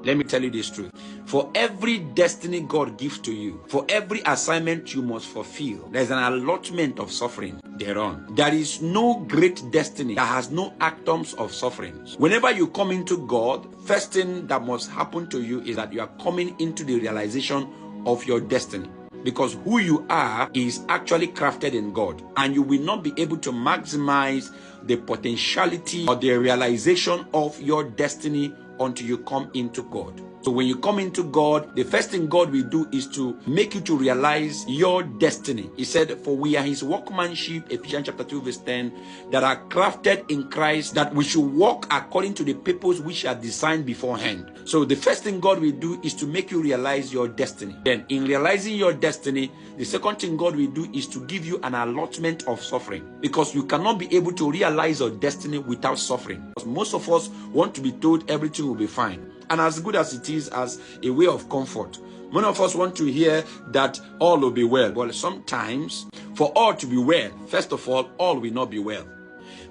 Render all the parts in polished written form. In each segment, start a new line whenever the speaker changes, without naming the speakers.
Let me tell you this truth. For every destiny God gives to you, for every assignment you must fulfill, there's an allotment of suffering thereon. There is no great destiny that has no atoms of sufferings. Whenever you come into God, first thing that must happen to you is that you are coming into the realization of your destiny. Because who you are is actually crafted in God, and you will not be able to maximize the potentiality or the realization of your destiny until you come into God. So when you come into God, the first thing God will do is to make you to realize your destiny. He said, for we are his workmanship, Ephesians chapter 2 verse 10, that are crafted in Christ, that we should walk according to the purpose which are designed beforehand. So the first thing God will do is to make you realize your destiny. Then in realizing your destiny, the second thing God will do is to give you an allotment of suffering, because you cannot be able to realize your destiny without suffering. Because most of us want to be told everything will be fine. And as good as it is as a way of comfort, many of us want to hear that all will be well. Well, sometimes for all to be well, first of all will not be well.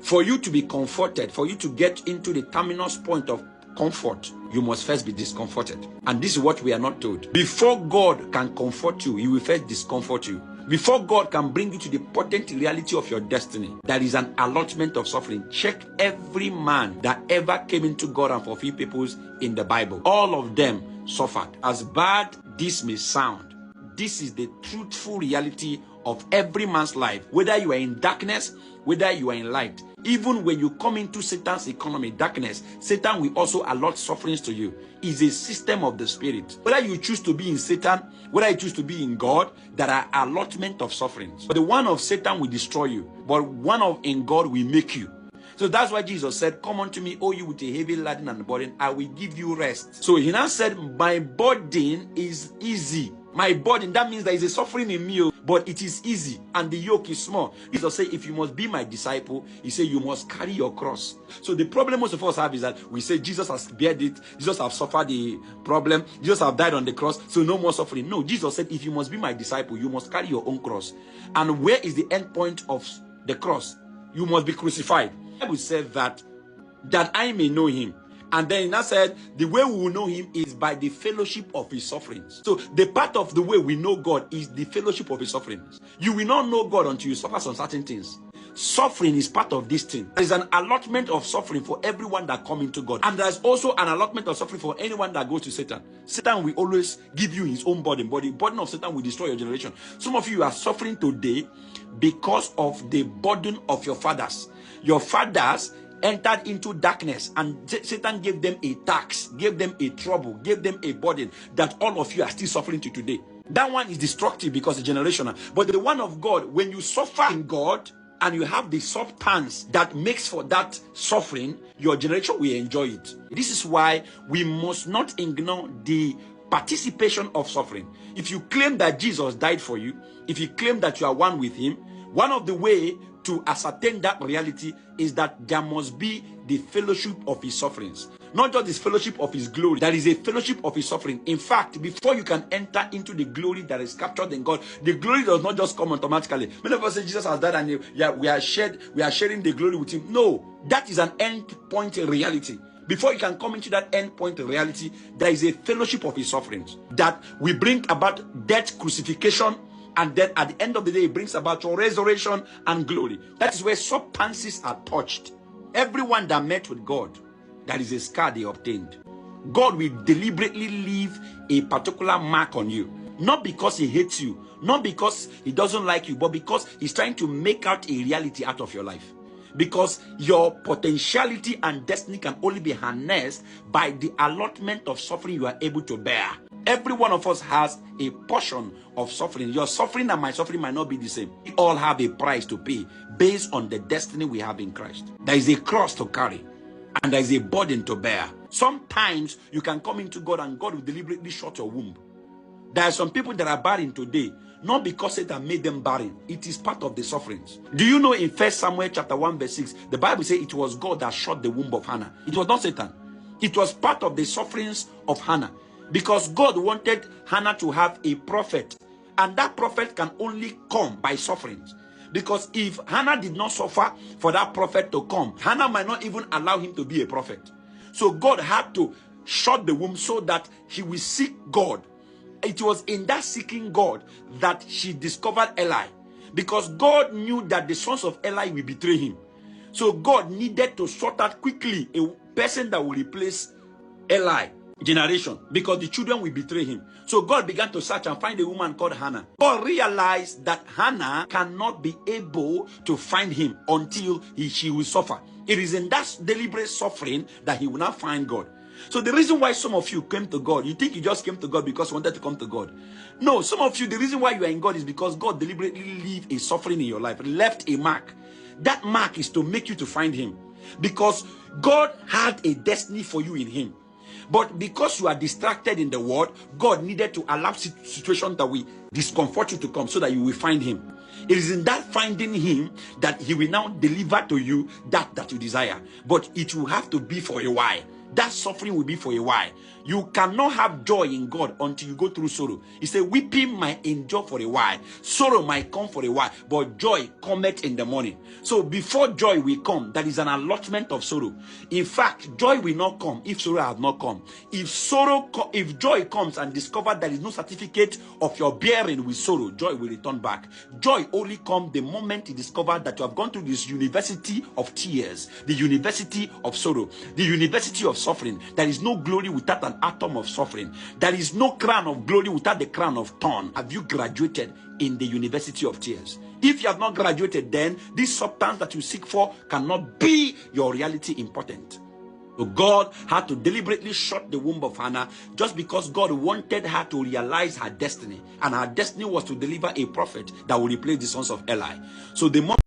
For you to be comforted, for you to get into the terminus point of comfort, you must first be discomforted. And this is what we are not told. Before God can comfort you, he will first discomfort you. Before God can bring you to the potent reality of your destiny, there is an allotment of suffering. Check every man that ever came into God and fulfilled purpose in the Bible. All of them suffered. As bad this may sound, this is the truthful reality of every man's life. Whether you are in darkness, whether you are in light. Even when you come into Satan's economy, darkness, Satan will also allot sufferings to you. It's a system of the spirit. Whether you choose to be in Satan, whether you choose to be in God, there are allotment of sufferings. But the one of Satan will destroy you, but one of in God will make you. So that's why Jesus said, come unto me, all you with a heavy laden and burden, I will give you rest. So he now said, my burden is easy. My burden, that means there is a suffering in me, but it is easy and the yoke is small. Jesus said, if you must be my disciple, he said, you must carry your cross. So the problem most of us have is that we say Jesus has bared it, Jesus has suffered the problem, Jesus has died on the cross, so no more suffering. No, Jesus said, if you must be my disciple, you must carry your own cross. And where is the end point of the cross? You must be crucified. The Bible said that I may know him. And then he now said, the way we will know him is by the fellowship of his sufferings. So the part of the way we know God is the fellowship of his sufferings. You will not know God until you suffer some certain things. Suffering is part of this thing. There is an allotment of suffering for everyone that comes into God. And there's also an allotment of suffering for anyone that goes to Satan. Satan will always give you his own burden, but the burden of Satan will destroy your generation. Some of you are suffering today because of the burden of your fathers. Your fathers entered into darkness, and Satan gave them a tax, gave them a trouble, gave them a burden that all of you are still suffering to today. That one is destructive because it's generational. But the one of God, when you suffer in God and you have the substance that makes for that suffering, your generation will enjoy it. This is why we must not ignore the participation of suffering. If you claim that Jesus died for you, if you claim that you are one with him, one of the way to ascertain that reality is that there must be the fellowship of his sufferings. Not just the fellowship of his glory. There is a fellowship of his suffering. In fact, before you can enter into the glory that is captured in God, the glory does not just come automatically. Many of us say Jesus has died and we are sharing the glory with him. No, that is an end point reality. Before you can come into that end point reality, there is a fellowship of his sufferings that will bring about death, crucifixion, and then at the end of the day, it brings about your resurrection and glory. That is where substances are touched. Everyone that met with God, that is a scar they obtained. God will deliberately leave a particular mark on you. Not because he hates you, not because he doesn't like you, but because he's trying to make out a reality out of your life. Because your potentiality and destiny can only be harnessed by the allotment of suffering you are able to bear. Every one of us has a portion of suffering. Your suffering and my suffering might not be the same. We all have a price to pay based on the destiny we have in Christ. There is a cross to carry and there is a burden to bear. Sometimes you can come into God and God will deliberately shut your womb. There are some people that are barren today, not because Satan made them barren. It is part of the sufferings. Do you know in 1 Samuel chapter 1 verse 6, the Bible says it was God that shut the womb of Hannah. It was not Satan. It was part of the sufferings of Hannah. Because God wanted Hannah to have a prophet. And that prophet can only come by sufferings. Because if Hannah did not suffer for that prophet to come, Hannah might not even allow him to be a prophet. So God had to shut the womb so that he will seek God. It was in that seeking God that she discovered Eli, because God knew that the sons of Eli will betray him. So God needed to sort out quickly a person that will replace Eli generation, because the children will betray him. So God began to search and find a woman called Hannah. God realized that Hannah cannot be able to find him until she will suffer. It is in that deliberate suffering that he will not find God. So the reason why some of you came to God, you think you just came to God because you wanted to come to God. No, some of you, the reason why you are in God is because God deliberately left a suffering in your life, left a mark. That mark is to make you to find him, because God had a destiny for you in him. But because you are distracted in the world, God needed to allow situations that will discomfort you to come so that you will find him. It is in that finding him that he will now deliver to you that you desire. But it will have to be for a while. That suffering will be for a while. You cannot have joy in God until you go through sorrow. He said, weeping might endure for a while, sorrow might come for a while, but joy cometh in the morning. So before joy will come, there is an allotment of sorrow. In fact, joy will not come if sorrow has not come. If joy comes and discover there is no certificate of your bearing with sorrow, joy will return back. Joy only comes the moment you discover that you have gone through this university of tears, the university of sorrow, the university of suffering. There is no glory without an atom of suffering. There is no crown of glory without the crown of thorn. Have you graduated in the university of tears? If you have not graduated, then this substance that you seek for cannot be your reality important. So God had to deliberately shut the womb of Hannah just because God wanted her to realize her destiny. And her destiny was to deliver a prophet that will replace the sons of Eli. So the moment